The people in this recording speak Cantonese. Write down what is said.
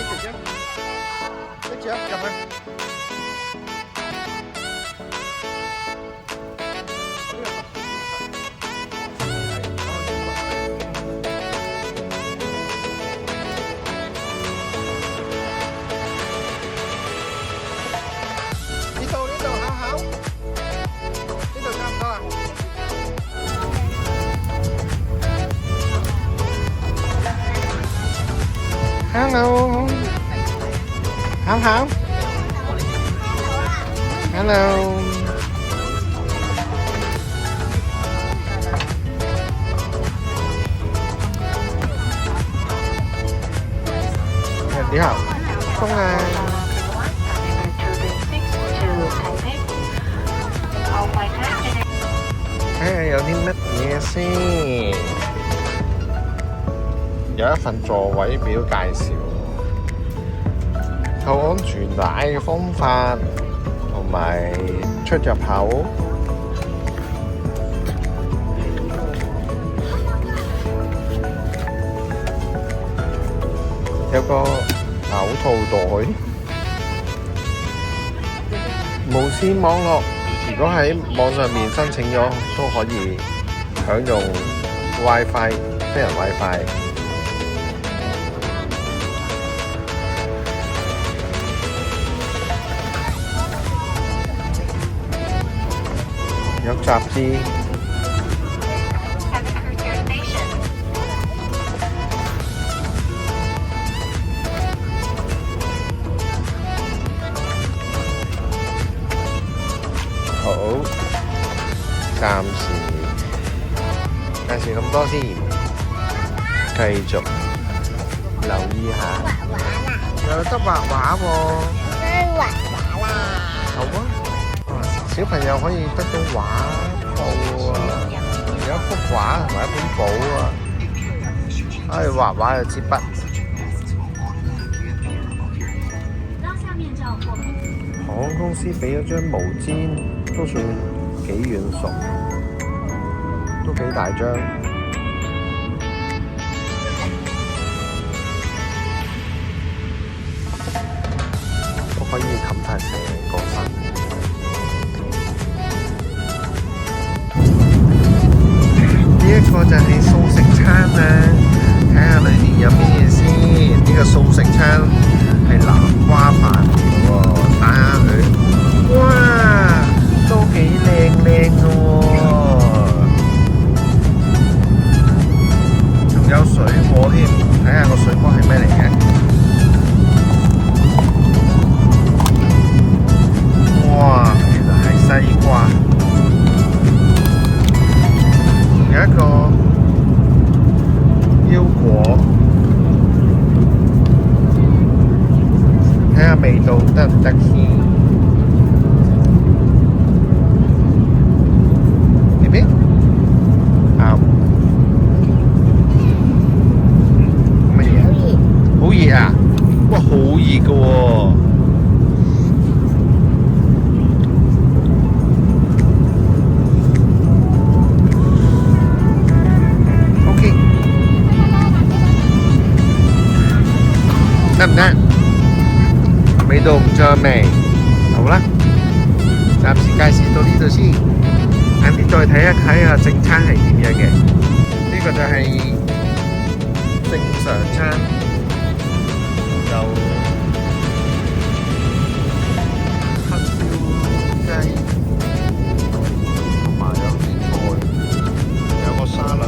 拎住啊，入去。呢度考考，呢度差唔多啦。Hello， 考考 ，Hello， 你好，風啊！睇下有啲乜嘢先，有一份座位表介紹，扣安全帶嘅方法同埋出入口，有個手套袋，無線網絡。如果喺網上面申請咗，都可以享用 WiFi、私人 WiFi。有雜誌。好，暫時介紹咁多先，繼續留意下。有得畫畫喎。畫畫啦。好啊，小朋友可以得到畫布啊，有一幅畫同埋一本簿啊，可以畫畫嘅支筆。航空公司俾咗張毛氈，都算幾軟熟，都幾大張。都可以冚晒成個身。呢一個就係素食餐啊！睇下裏面有咩嘢先。呢個素食餐係南瓜飯嚟喎，打下佢。哇，都幾靚嘅喎，仲有水果添，睇下個水果係咩嚟嘅？哇，原來係西瓜，仲有一個腰果，睇下味道得唔得先。啊！哇，好熱㗎喎！得唔得？味道唔錯未？好啦，暫時介紹到呢度先，晏啲再睇一睇啊正餐係點樣嘅。呢個就係正常餐。有黑燒雞，同埋有啲菜，有個沙律。